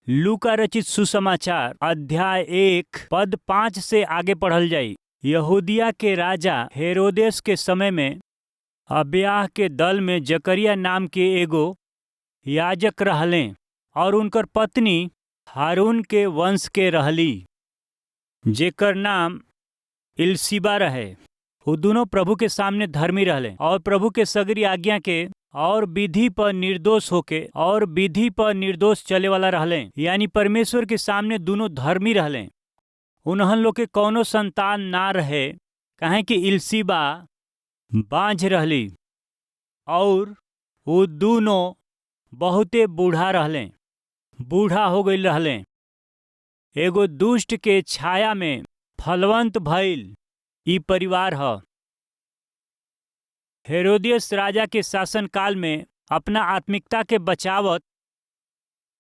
लूका रचित सुसमाचार अध्याय 1 पद 5 से आगे पढ़ल जाई। यहूदिया के राजा हेरोदेस के समय में अब्याह के दल में जकरिया नाम के एगो याजक रहलें और उनकर पत्नी हारून के वंश के रहली, जेकर नाम इल्सिबा रहे। वो दोनों प्रभु के सामने धर्मी रहले और प्रभु के सगरी आज्ञा के और विधि पर निर्दोष होके और विधि पर निर्दोष चले वाला रहले, यानी परमेश्वर के सामने दोनों धर्मी रहले। उन्हन लोग के कौनो संतान ना रहे, काहे कि इल्सिबा बांझ रहली और वो दोनों बहुते बूढ़ा रहले, बूढ़ा हो गई रहले। एगो दुष्ट के छाया में फलवंत भइल ई परिवार ह। हेरोदियस राजा के शासन काल में अपना आत्मिकता के बचावत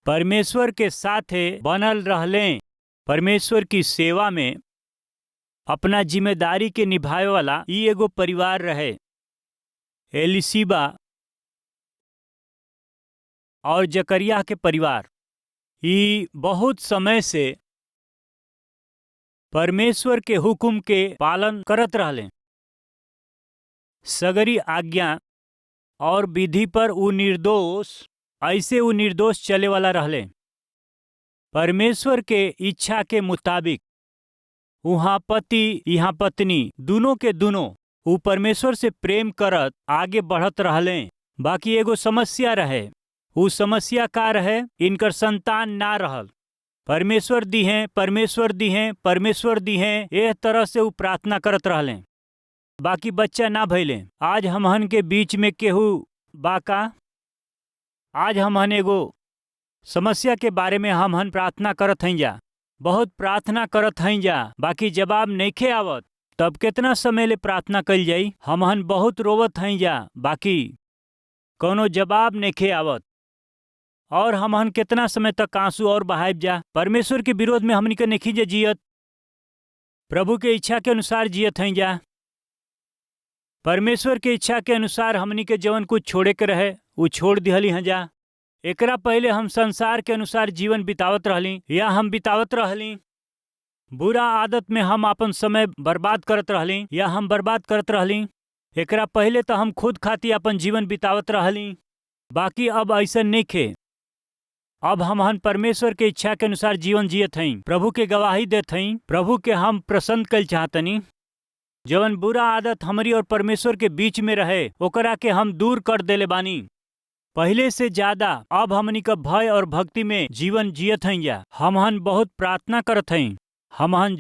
परमेश्वर के साथे बनल रहले। परमेश्वर की सेवा में अपना जिम्मेदारी के निभावे वाला ई एगो परिवार रहे। एलिशिबा और जकरिया के परिवार ई बहुत समय से परमेश्वर के हुक्म के पालन करत रहले। सगरी आज्ञा और विधि पर उ निर्दोष चले वाला रहले। परमेश्वर के इच्छा के मुताबिक उहाँ पति यहाँ पत्नी दोनों के दोनों उ परमेश्वर से प्रेम करत आगे बढ़त रहले। बाकी एगो समस्या रहे। उ समस्या का रहे? इनकर संतान ना रहल। परमेश्वर दिहे, परमेश्वर दिहे, परमेश्वर दिहे, एह तरह से उ प्रार्थना करत रहले, बाकी बच्चा ना भइले। आज हमहन के बीच में केहू बाका? आज हमहन एगो समस्या के बारे में हमहन प्रार्थना करत हई जा, बहुत प्रार्थना करत हई जा, बाकी जवाब नइखे आवत। तब कितना समय ले प्रार्थना कइल जाई? हमहन बहुत रोवत हई जा, बाकी कोनो जवाब नइखे आवत। और हमहन कितना समय तक आंसू और बहाइब जा? परमेश्वर के विरोध में हमनी के नइखी जा जियत, प्रभु के इच्छा के अनुसार जियत हई जा। परमेश्वर के इच्छा के अनुसार हमनी के जवन कुछ छोड़े के रहे वो छोड़ दिहली हैं जा। एकरा पहले हम संसार के अनुसार जीवन बितावत रहली या हम बितावत रहली। बुरा आदत में हम अपन समय बर्बाद करत रहली या हम बर्बाद करत रहली। एकरा पहले तो हम खुद खातिर अपन जीवन बितावत रहली, बाकी अब ऐसा नइखे। अब हमहन परमेश्वर के इच्छा के अनुसार जीवन जियत हई, प्रभु के गवाही देत हई। प्रभु के हम प्रसन्न कल चाहतनी। जवन बुरा आदत हमारी और परमेश्वर के बीच में रहे ओकरा के हम दूर कर देले बानी। पहले से ज्यादा अब हमनी का भय और भक्ति में जीवन जियत हई जा। हमहन बहुत प्रार्थना करत हई। हमहन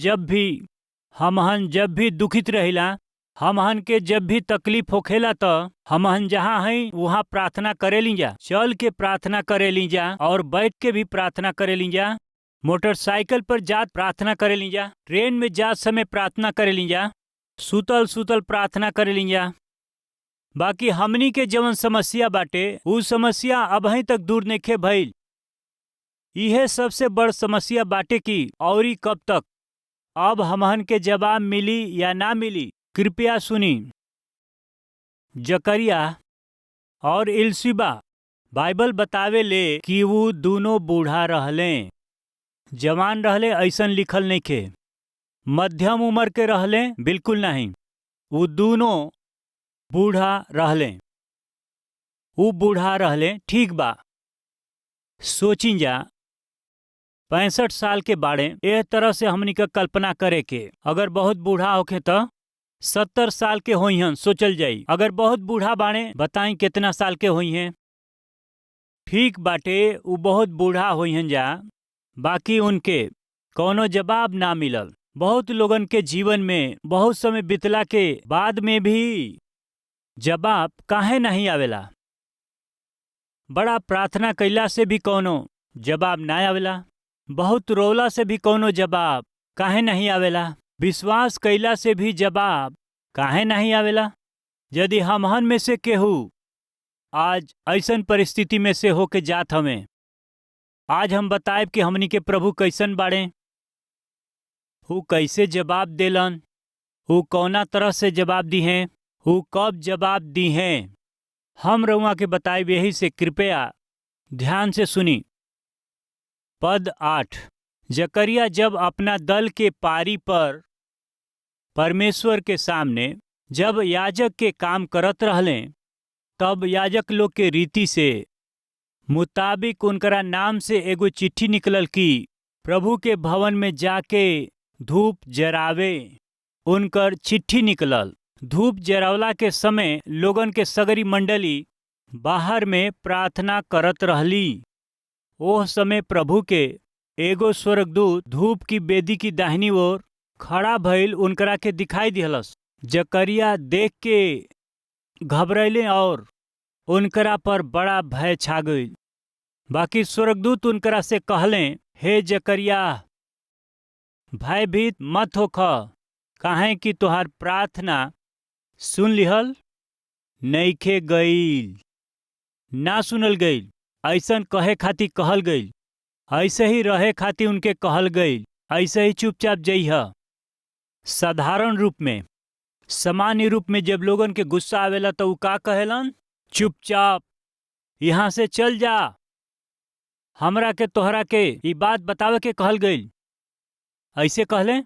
जब भी दुखित रहिला, हमहन के जब भी तकलीफ होखेला तो हमहन जहाँ हई वहाँ प्रार्थना करेली जा। चल के प्रार्थना करेली जा और बैठ के भी प्रार्थना करेली जा। मोटरसाइकिल पर जात प्रार्थना करेली जा, ट्रेन में जात समय प्रार्थना करेली जा, सुतल सुतल प्रार्थना करेली जा। बाकी हमनी के जवन समस्या बाटे उ समस्या अबहीं तक दूर नइखे भइल। इहे सबसे बड़ समस्या बाटे कि औरी कब तक। अब हमहन के जवाब मिली या ना मिली, कृपया सुनी। जकरिया और इल्सिबा बाइबल बतावे ले कि वो दोनों बूढ़ा रहले। जवान रहले ऐसन लिखल नइखे। मध्यम उम्र के रहले बिल्कुल नहीं। वो दोनों बूढ़ा रहले। वो बूढ़ा रहले, ठीक बा। सोचिन जा 65 साल के बाड़े। एह तरह से हमनी का कल्पना करे के अगर बहुत बूढ़ा होखे तो 70 साल के होई हन। सोचल जाई अगर बहुत बूढ़ा बाड़े, बताई कितना साल के होई हैं। ठीक बाटे, वो बहुत बूढ़ा होई हन जा, बाकी उनके कोनो जवाब ना मिलल। बहुत लोगन के जीवन में बहुत समय बितला के बाद में भी जवाब काहे नहीं आवेला। बड़ा प्रार्थना कैला से भी कोनो जवाब ना आवेला। बहुत रोला से भी कोनो जवाब काहे नहीं आवेला। विश्वास कैला से भी जवाब काहे नहीं आवेला। यदि हमहन में से केहू आज ऐसन परिस्थिति में से होके जात हमें, आज हम बताएब कि हमनी के प्रभु कैसन बाड़े, वो कैसे जवाब देलन, वो कौना तरह से जवाब दी हैं, वो कब जवाब दी हैं, हम रउआ के बताएब। यही से कृपया ध्यान से सुनी। पद 8। जकरिया जब अपना दल के पारी पर परमेश्वर के सामने जब याजक के काम करत रहले, तब याजक लोग के रीति से मुताबिक उनकरा नाम से एगो चिट्ठी निकलल कि प्रभु के भवन में जाके धूप जरावे। उनकर चिट्ठी निकलल। धूप जरावला के समय लोगन के सगरी मंडली बाहर में प्रार्थना करत रहली। ओह समय प्रभु के एगो स्वर्गदूत धूप की बेदी की दाहिनी ओर खड़ा भइल उनकरा के दिखाई दिहलस। जकरिया देख के घबरैले और उनकरा पर बड़ा भय छा गईल। बाकी स्वर्गदूत उनकरा से कहले, हे जकरिया, भयभीत मत होख, काहे कि तोहार प्रार्थना सुन लिहल नइखे गईल, ना सुनल गईल। ऐसन कहे खातिर कहल गईल, ऐसे ही रहे खातिर उनके कहल गईल, ऐसे ही चुपचाप जइह। साधारण रूप में, सामान्य रूप में जब लोगन के गुस्सा आवेला तो उ का कहेलन? चुपचाप यहाँ से चल जा, हमरा के तोहरा के ई बात बतावे के कहल गईल। ऐसे कहले?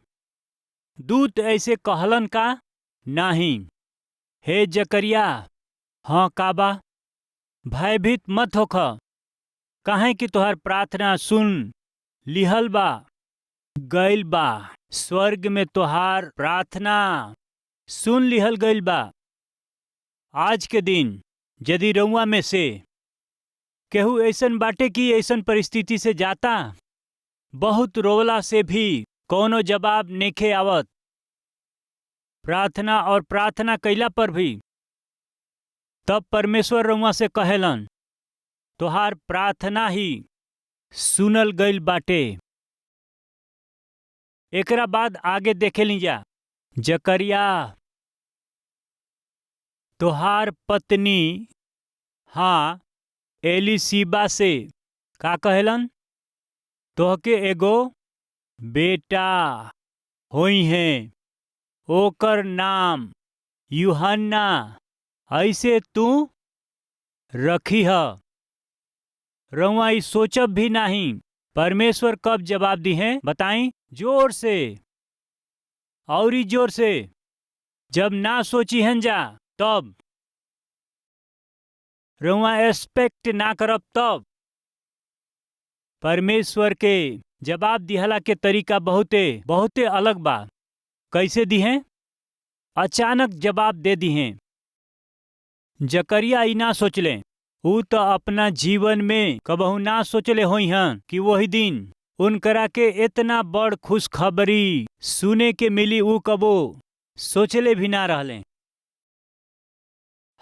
दूत ऐसे कहलन का? नहीं। हे जकरिया, हाँ काबा, भयभीत मत होख, काहे कि तोहर प्रार्थना सुन लिहल बा गईल बा। स्वर्ग में तोहार प्रार्थना सुन लिहल गईल बा। आज के दिन यदि रउआ में से केहू ऐसन बाटे कि ऐसन परिस्थिति से जाता, बहुत रोवला से भी कोनो जवाब नेखे आवत, प्रार्थना और प्रार्थना कइला पर भी, तब परमेश्वर रउआ से कहेलन, तोहार प्रार्थना ही सुनल गईल बाटे। एकरा बाद आगे देखे लीजा। जकरिया, तोहार पत्नी हाँ एलीशिबा से का कहेलन? तोहके एगो बेटा होई है, ओकर नाम यूहन्ना ऐसे तू रखी ह। रउआ ई सोचब भी नहीं परमेश्वर कब जवाब दी है? बताई जोर से, और ही जोर से। जब ना सोची हन जा तब, रउआ एक्सपेक्ट ना करब तब। परमेश्वर के जवाब दिहला के तरीका बहुते अलग बा। कैसे दी हैं? अचानक जवाब दे दी हैं। जकरिया ई ना सोचले, ऊ तो अपना जीवन में कबहू ना सोचले होई हन कि वही दिन उनकरा के इतना बड़ खुशखबरी सुने के मिली। ऊ कबो सोचले भी ना रहले।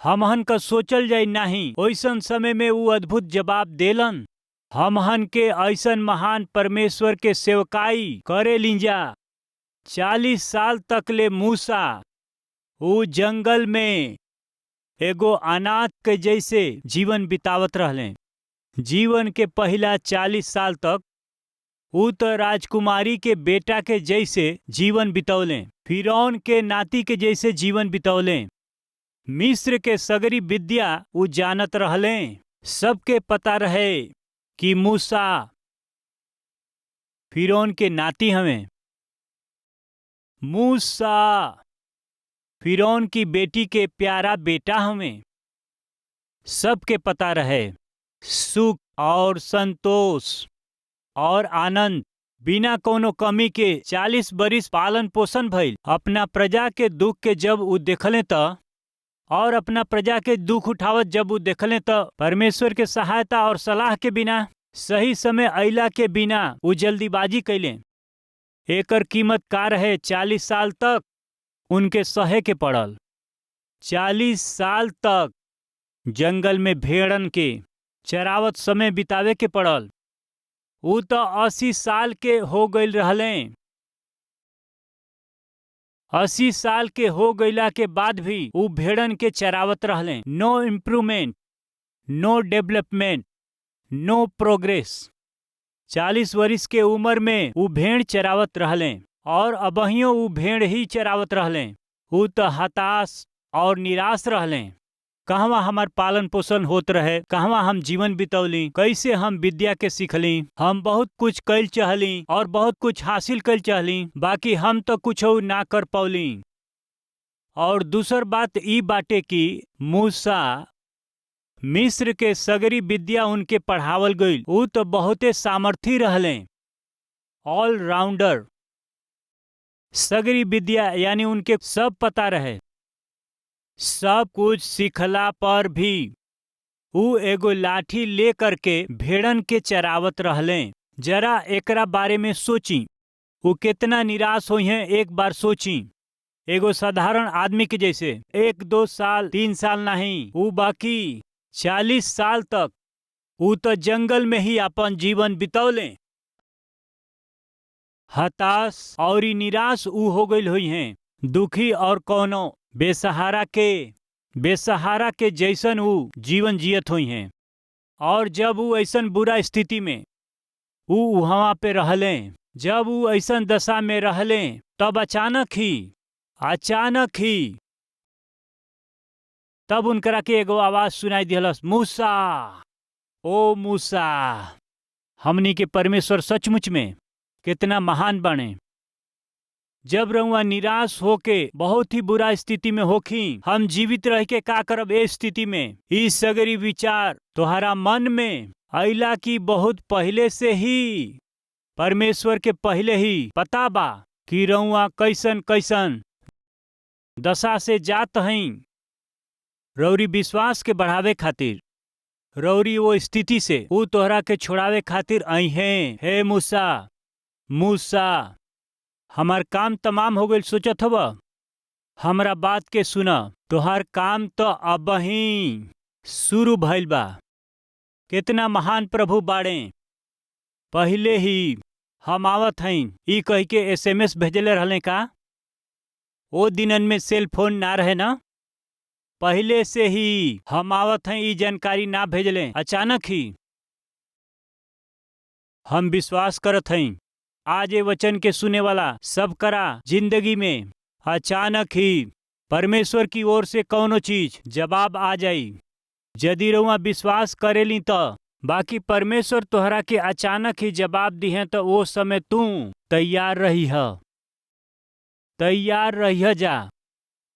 हमहन का सोचल जाई नहीं, ओइसन समय में ऊ अद्भुत जवाब देलन। हमहन के ऐसन महान परमेश्वर के सेवकाई करे लिंजा। 40 साल तक ले मूसा ऊ जंगल में एगो अनाथ के जैसे जीवन बितावत रहले। जीवन के पहला 40 साल तक ऊ तो राजकुमारी के बेटा के जैसे जीवन बितौले, फिरौन के नाती के जैसे जीवन बितौले। मिस्र के सगरी विद्या ऊ जानत रहले। सबके पता रहे कि मूसा फिरौन के नाती हमें। मूसा फिरौन की बेटी के प्यारा बेटा हमें। सबके पता रहे। सुख और संतोष और आनंद बिना कोनो कमी के 40 बरिस पालन पोषण भइल। अपना प्रजा के दुख के जब ऊ देखले त, और अपना प्रजा के दुख उठावत जब ऊ देखले त, परमेश्वर के सहायता और सलाह के बिना, सही समय अइला के बिना ऊ जल्दीबाजी कैले। एकर कीमत का रहे? 40 साल तक उनके सहे के पड़ल। 40 साल तक जंगल में भेड़न के चरावत समय बितावे के पड़ल। ऊ तो 80 साल के हो गईल रहले। 80 साल के हो गईला के बाद भी ऊ भेड़न के चरावत रहले। नो इम्प्रूवमेंट, नो डेवलपमेंट, नो प्रोग्रेस। 40 वर्ष के उम्र में ऊ भेड़ चरावत रहले, और अबहियो ऊ भेड़ ही चरावत रहले। ऊ तो हताश और निराश रहले। कहवा हमार पालन पोषण होत रहे, कहवा हम जीवन बितौली, कैसे हम विद्या के सीखली। हम बहुत कुछ कैल चाहली और बहुत कुछ हासिल कैल चाहली, बाकी हम तो कुछ ना कर पौली। और दूसर बात ई बाटे कि मूसा मिस्र के सगरी विद्या उनके पढ़ावल गईल। ऊ तो बहुते सामर्थी रहले, ऑल राउंडर। सगरी विद्या यानी उनके सब पता रहे। सब कुछ सीखला पर भी ऊ एगो लाठी ले करके भेड़न के चरावत रहले। जरा एकरा बारे में सोची, ऊ कितना निराश हुई हैं। एक बार सोची, एगो साधारण आदमी के जैसे 1-2 साल 3 साल नहीं, ऊ बाकी 40 साल तक ऊ तो जंगल में ही अपन जीवन बितौले। हताश और निराश ऊ हो गई हुई हैं, दुखी और कोनो बेसहारा के जैसन ऊ जीवन जियत हुई हैं। और जब ऊ ऐसन बुरा स्थिति में ऊ वहाँ पे रहले, जब ऊ ऐसन दशा में रहले, तब अचानक ही तब उनकरा के एगो आवाज सुनाई दिहलस, मूसा, ओ मूसा। हमनी के परमेश्वर सचमुच में कितना महान बने। जब रउआ निराश होके बहुत ही बुरा स्थिति में होखी, हम जीवित रह के का करब ए स्थिति में, ई सगरी विचार तोहरा मन में अइला की बहुत पहले से ही परमेश्वर के पहले ही पता बा कि रउआ कैसन कैसन दशा से जात हई। रौरी विश्वास के बढ़ावे खातिर, रौरी वो स्थिति से ऊ तोहरा के छोड़ावे खातिर आई हैं। हे मूसा, हमार काम तमाम हो गइल सोचत हव? हमरा बात के सुना, तोहार काम तो अबही शुरू भइल बा। कितना महान प्रभु बाड़े। पहले ही हम आवत हई ई कह के SMS भेजले रहले का? ओ दिनन में सेल फोन ना रहे ना। पहले से ही हम आवत हई ई जानकारी ना भेजले, अचानक ही। हम विश्वास करत हई आज ये वचन के सुने वाला सब करा जिंदगी में अचानक ही परमेश्वर की ओर से कौनो चीज जवाब आ जाई। यदि रउआ विश्वास करेली तो बाकी परमेश्वर तोहरा के अचानक ही जवाब दिहे, तो वो समय तू तैयार रही जा।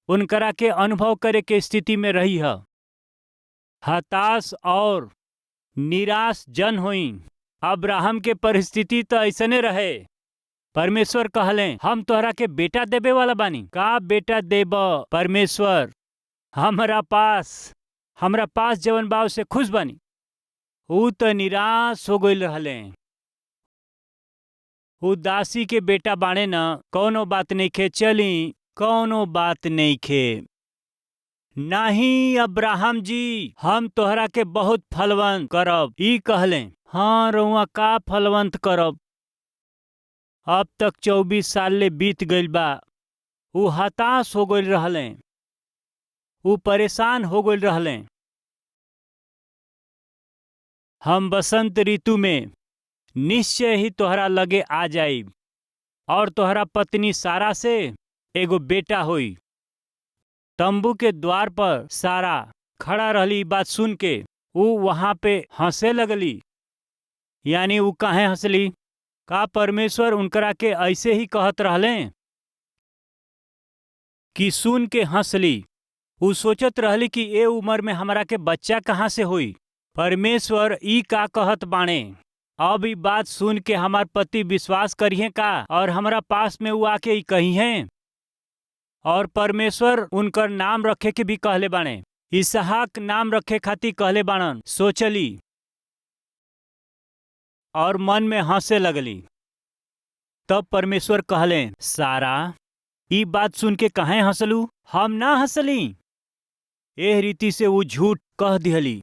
उनकरा के अनुभव करे के स्थिति में रही है। हताश और निराश जन हुई। अब्राहम के परिस्थिति तो ऐसने रहे। परमेश्वर कहले, हम तोहरा के बेटा देबे वाला बानी। का बेटा देब परमेश्वर? हमरा पास जवन बाव से खुश बानी। ऊ तो निराश हो गइल रहले। ऊ दासी के बेटा बाणे न, कौनो बात नहीं खे, चली कौनो बात नहीं खे। नहीं अब्राहम जी, हम तोहरा के बहुत फलवंत करब। ई कहले, हाँ रउआ का फलवंत करब? अब तक 24 साल ले बीत गइल बा। ऊ हताश हो गइल रहले, ऊ परेशान हो गइल रहले। हम बसंत ऋतु में निश्चय ही तोहरा लगे आ जाइब और तोहरा पत्नी सारा से एगो बेटा होई। तंबू के द्वार पर सारा खड़ा रहली। बात सुन के ऊ वहां पे हंसे लगली। यानी ऊ काहे हंसली? का परमेश्वर उनकरा के ऐसे ही कहत रहले कि सुन के हंसली? ऊ सोचत रहली कि ए उम्र में हमरा के बच्चा कहाँ से होई। परमेश्वर ई का कहत बाणे? अब ई बात सुन के हमार पति विश्वास करिए का और हमरा पास में ऊ आके ई कही हैं। और परमेश्वर उनकर नाम रखे के भी कहले बाणे। इसहाक नाम रखे खातिर कहले बाणन। सोचली और मन में हंसे लगली। तब परमेश्वर कहले, सारा ई बात सुन के काहे हंसलू? हम ना हंसली। एह रीति से वो झूठ कह दिहली।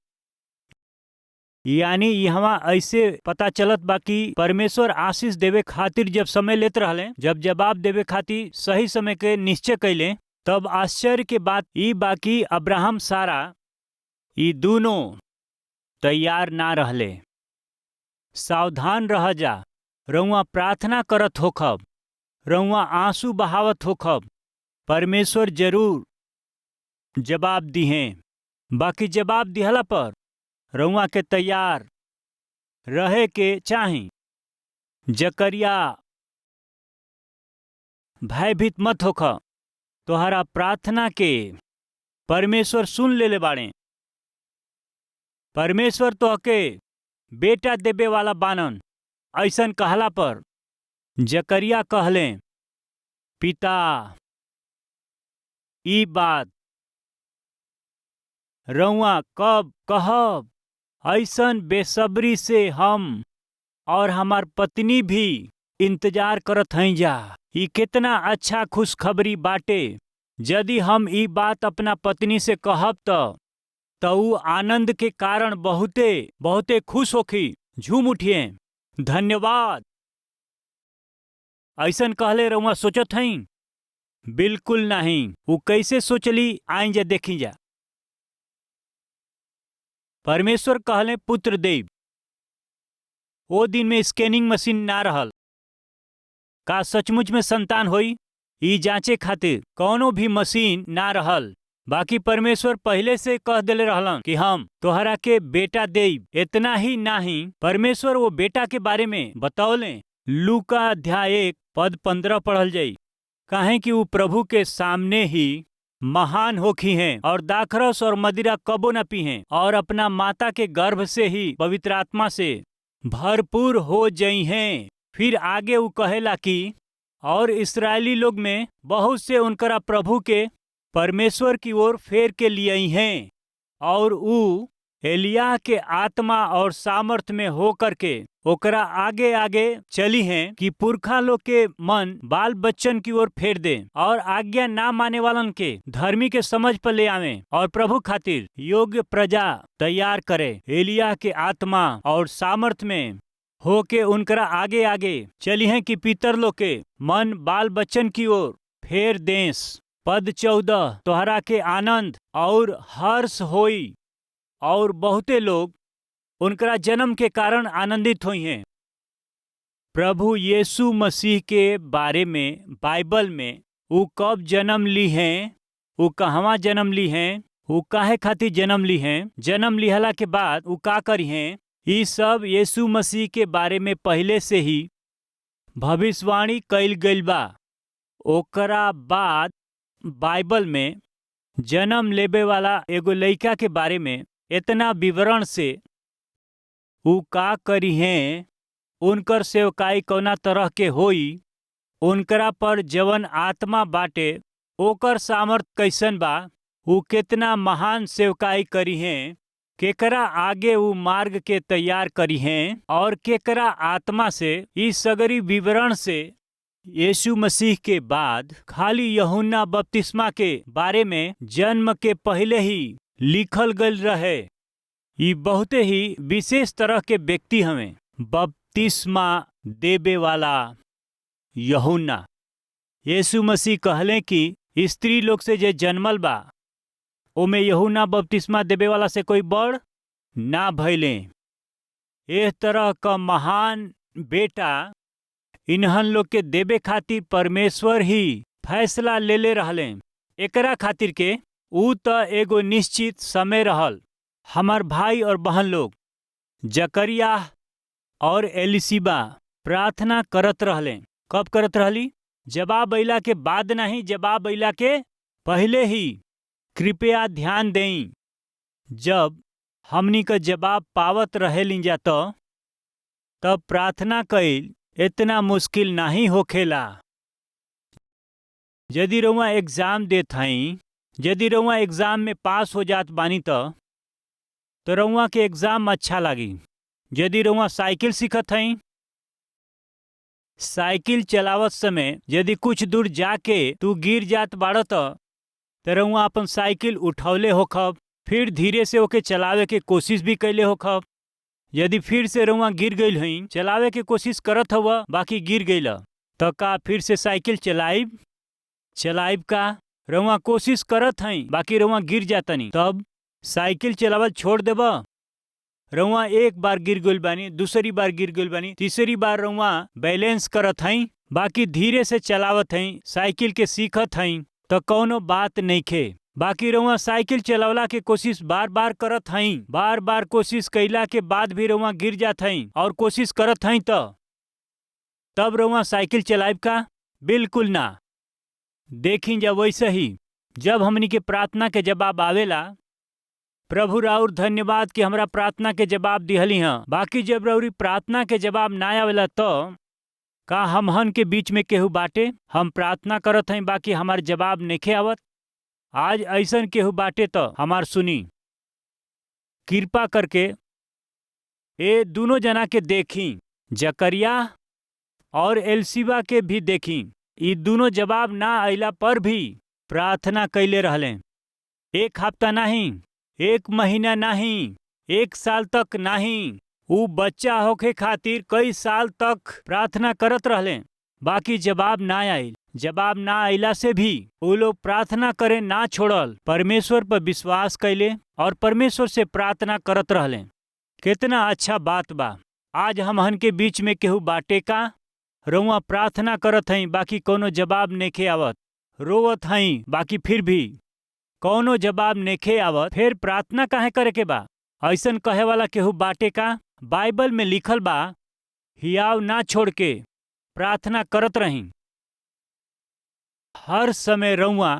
यानी यहाँ ऐसे पता चलत बा कि परमेश्वर आशीष देवे खातिर जब समय लेत रहले, जब जवाब देवे खातिर सही समय के निश्चय कैले, तब आश्चर्य के बात ई बाकी अब्राहम सारा ई दोनों तैयार ना रहले। सावधान रह जा। रउआ प्रार्थना करत होखब, रउआ आंसू बहावत होखब, परमेश्वर जरूर जवाब दिहे। बाकी जवाब दिहला पर रउआ के तैयार रहे के चाही। जकरिया भयभीत मत होख, तोहरा प्रार्थना के परमेश्वर सुन लेले बाड़े। परमेश्वर तोहके बेटा देवे वाला बानन। ऐसन कहला पर जकरिया कहले, पिता ई बात रउआ कब कहब? ऐसन बेसब्री से हम और हमार पत्नी भी इंतजार करत हई जा। ई कितना अच्छा खुशखबरी बाटे। यदि हम ई बात अपना पत्नी से कहब त ऊ आनंद के कारण बहुते बहुते खुश होखी, झूम उठिए। धन्यवाद। ऐसन कहले रउआ सोचत हई? बिल्कुल नहीं। ऊ कैसे सोचली, आई जा देखी जा। परमेश्वर कहले पुत्र देव। ओ दिन में स्कैनिंग मशीन ना रहल। का सचमुच में संतान होई ई जांचे खातिर कौनो भी मशीन ना रहल। बाकी परमेश्वर पहले से कह देले रहलन कि हम तोहरा के बेटा देब। इतना ही नहीं, परमेश्वर वो बेटा के बारे में बतौले। लूका अध्याय 1:15 पढ़ल जाई। काहे कि वो प्रभु के सामने ही महान होखी हैं और दाखरस और मदिरा कबो न पी हैं और अपना माता के गर्भ से ही पवित्र आत्मा से भरपूर हो जई हैं। फिर आगे वो कहेला कि और इस्राएली लोग में बहुत से उनकरा प्रभु के परमेश्वर की ओर फेर के लिए हैं और ऊ एलिया के आत्मा और सामर्थ में हो करके ओकरा आगे आगे चली हैं कि पुरखा लोग के मन बाल बच्चन की ओर फेर दे और आज्ञा ना माने वालन के धर्मी के समझ पर ले आवे और प्रभु खातिर योग्य प्रजा तैयार करे। एलिया के आत्मा और सामर्थ में होके उनकरा आगे आगे चली हैं कि पितर लोग के मन बाल बच्चन की ओर फेर देस। पद 14 तोहरा के आनंद और हर्ष होई और बहुते लोग उनकरा जन्म के कारण आनंदित हुई हैं। प्रभु यीशु मसीह के बारे में बाइबल में ऊ कब जन्म ली हैं, ऊ कहवा जन्म ली हैं, ऊ काहे खातिर जन्म ली हैं, जन्म लिहला के बाद ऊ का करी हैं, ई सब यीशु मसीह के बारे में पहले से ही भविष्यवाणी कइल गइल बा। ओकरा बाद बाइबल में जन्म लेबे वाला एगो लइका के बारे में इतना विवरण से ऊ का करी हैं, उनकर सेवकाई कौना तरह के होई, उनकरा पर जवन आत्मा बाटे ओकर सामर्थ कैसन बा, ऊ कितना महान सेवकाई करी हैं, केकरा आगे ऊ मार्ग के तैयार करी हैं और केकरा आत्मा से। इस सगरी विवरण से यीशु मसीह के बाद खाली यूहन्ना बपतिस्मा के बारे में जन्म के पहले ही लिखल गल रहे। ये बहुते ही विशेष तरह के व्यक्ति हमें बपतिस्मा देवे वाला यूहन्ना। यीशु मसीह कहले कि स्त्री लोग से जे जन्मल बा ओमे यूहन्ना बपतिस्मा देवे वाला से कोई बड़ ना भइले। एह तरह का महान बेटा इन्हन लोग के देवे खातिर परमेश्वर ही फैसला लेले रहले। एकरा खातिर के ऊ त एगो निश्चित समय रहल। हमार भाई और बहन लोग जकरिया और एलिशिबा प्रार्थना करत रहले। कब करत रहली? जवाब अइला के बाद नहीं, जवाब अइला के पहले ही। कृपया ध्यान दें, जब हमनी का जवाब पावत रहेली जा तब प्रार्थना कइल इतना मुश्किल नहीं होखेला। यदि रउआ एग्जाम देत हई, यदि रउआ एग्जाम में पास हो जात बानी तो रउआ के एग्जाम अच्छा लागी। यदि रउआ साइकिल सीखत हई, साइकिल चलावत समय यदि कुछ दूर जाके तू गिर जात बाड़ तो रउआ अपन साइकिल उठौले होखब, फिर धीरे से ओके चलावे के कोशिश भी कैले होखब। यदि फिर से रउआ गिर गईल हई, चलावे के कोशिश करत हवा बाकी गिर गईल तो का फिर से साइकिल चलाइब का? रउआ कोशिश करत हई बाकी रउआ गिर जातनी, तब साइकिल चलावल छोड़ देबा। रउआ एक बार गिर गईल बानी, दूसरी बार गिर गईल बानी, तीसरी बार रउआ बैलेंस करत हई बाकी धीरे से चलावत हई, साइकिल के सीखत हई तो कौनो बात नइखे। बाकी रउआ साइकिल चलावला के कोशिश बार बार करत हई, बार बार कोशिश कइला के बाद भी रउआ गिर जात हई और कोशिश करत हई तब रउआ साइकिल चलाइब का? बिल्कुल ना। देखी जा वैसे ही जब हमनी के प्रार्थना के जवाब आवेला, प्रभु राउर धन्यवाद कि हमरा प्रार्थना के जवाब दिहली हैं। बाकी जब रउरी प्रार्थना के जवाब ना आवेला तो का हमहन के बीच में केहू बाटे? हम प्रार्थना करत हई बाकी हमार जवाब नइखे आवत। आज ऐसन केहू बाटे तो हमार सुनी। कृपा करके ए दोनों जना के देखी, जकरिया और एलसीबा के भी देखी। ई दोनों जवाब ना आइला पर भी प्रार्थना कैले रहले। एक हफ्ता नहीं, एक महीना नहीं, एक साल तक नहीं, ऊ बच्चा होके खातिर कई साल तक प्रार्थना करत रहले। बाकी जवाब ना आइल। जवाब ना आइला से भी वो लोग प्रार्थना करे ना छोड़ल, परमेश्वर पर विश्वास कैले और परमेश्वर से प्रार्थना करत रहले। कितना अच्छा बात बा। आज हमहन के बीच में केहू बाटे का? रउआ प्रार्थना करत हई बाकी कोनो जवाब नइखे आवत, रोवत हई बाकी फिर भी कौनो जवाब नइखे आवत, फिर प्रार्थना काहे करे के बा? ऐसन कहे वाला केहू बाटे का? बाइबल में लिखल बा, हियाव ना छोड़ के प्रार्थना करत रही। हर समय रउआ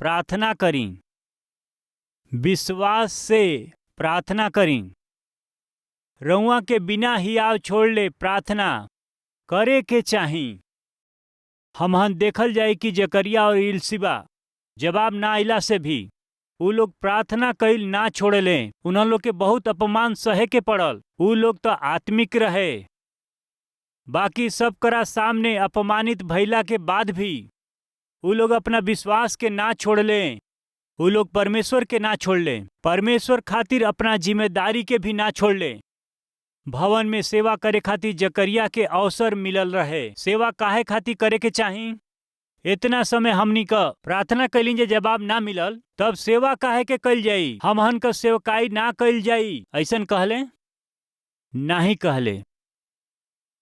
प्रार्थना करी, विश्वास से प्रार्थना करी। रउआ के बिना हियाव छोड़ले प्रार्थना करे के चाही। हमहन देखल जाए कि जकरिया और इल्सिबा जवाब ना आइला से भी ऊ लोग प्रार्थना कइल ना छोड़ले। उन्होंने लोग के बहुत अपमान सहे के पड़ल। ऊ लोग तो आत्मिक रहे, बाकी सब करा सामने अपमानित भइला के बाद भी ऊ लोग अपना विश्वास के ना छोड़ले। ऊ लोग परमेश्वर के ना छोड़ले, परमेश्वर खातिर अपना जिम्मेदारी के भी ना छोड़ले। भवन में सेवा करे खातिर जकरिया के अवसर मिलल रहे। सेवा काहे खातिर करे के चाही? इतना समय हमनी का प्रार्थना कैली जे जवाब ना मिलल, तब सेवा काहे के कइल जाई? हमहन का सेवकाई ना कइल जाई ऐसन कहले? नाही कहले।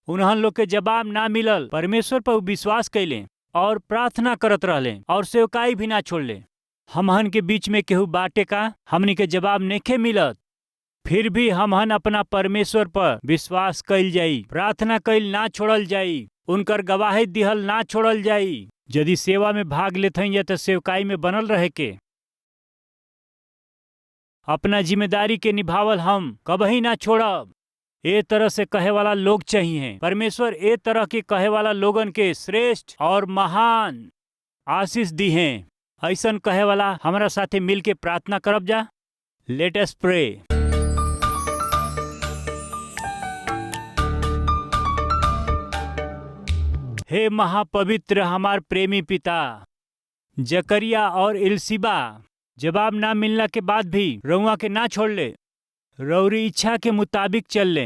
उन्हन लोग के जवाब ना मिलल, परमेश्वर पर विश्वास कैले और प्रार्थना करत रहले और सेवकाई भी ना छोड़ले। हमहन के बीच में केहू बाटे का? हमनी के जवाब नइखे मिलत, फिर भी हमहन अपना परमेश्वर पर विश्वास कइल जाई, प्रार्थना कइल ना छोड़ल जाई, उनकर गवाही दिहल ना छोड़ल जाई। यदि सेवा में भाग लेते हैं या तो सेवकाई में बनल रहे के। अपना जिम्मेदारी के निभावल हम कबही ना छोड़ब। ए तरह से कहे वाला लोग चाहिए। परमेश्वर ए तरह के कहे वाला लोगन के श्रेष्ठ और महान आशीष दी हैं। ऐसन कहे वाला हमारा साथे मिल के प्रार्थना करब जा। Let us pray. हे महापवित्र हमार प्रेमी पिता, जकरिया और इल्सिबा जवाब ना मिलने के बाद भी रउआ के ना छोड़ले, रउरी इच्छा के मुताबिक चलले,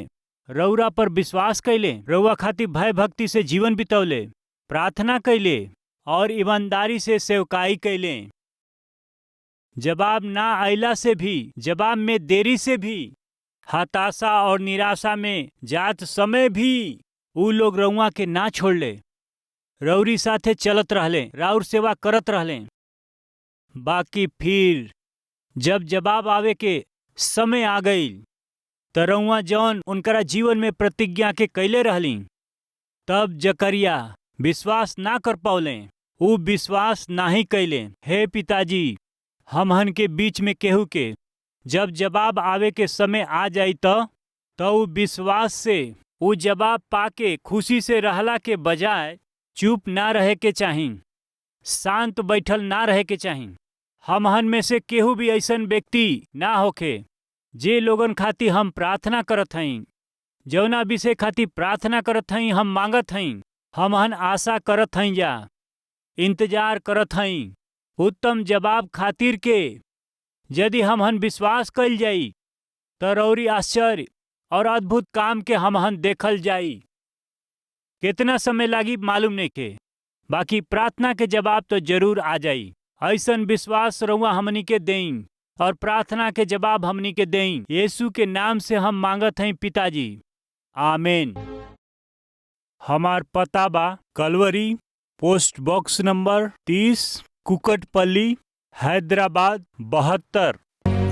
रउरा पर विश्वास कैले, रउआ खातिर भय भक्ति से जीवन बितौले, प्रार्थना कैले और ईमानदारी से सेवकाई कैले। जवाब ना आइला से भी, जवाब में देरी से भी, हताशा और निराशा में जात समय भी ऊ लोग रउआ के ना छोड़ले, रउरी साथे चलत रहले, राउर सेवा करत रहले। बाकी फिर जब जवाब आवे के समय आ गई त रउआ जौन उनकरा जीवन में प्रतिज्ञा के कैले रहली, तब जकरिया विश्वास ना कर पौले, ऊ विश्वास नाही कैले। हे पिताजी, हमहन के बीच में केहू के जब जवाब आवे के समय आ जाई तो ऊ विश्वास से ऊ जवाब पाके खुशी से रहला के बजाय चुप ना रहे के चाही, शांत बैठल ना रहे के चाही। हमहन में से केहू भी ऐसन व्यक्ति ना होखे जे लोगन खातिर हम प्रार्थना करत हई, जौना विषय खातिर प्रार्थना करत हई, हम मांगत हई, हमहन आशा करत हई या इंतजार करत हई उत्तम जवाब खातिर के। यदि हमहन विश्वास कइल जाई तो रउरी आश्चर्य और अद्भुत काम के हमहन देखल जाई। कितना समय लागी मालूम नहीं के, बाकी प्रार्थना के जवाब तो जरूर आ जाई। ऐसन विश्वास रउआ हमनी के दें और प्रार्थना के जवाब हमनी के दें। यीशु के नाम से हम मांगत हई पिताजी, आमीन। हमार पता बा Calvary, post box number 30, Kukatpally, Hyderabad 72।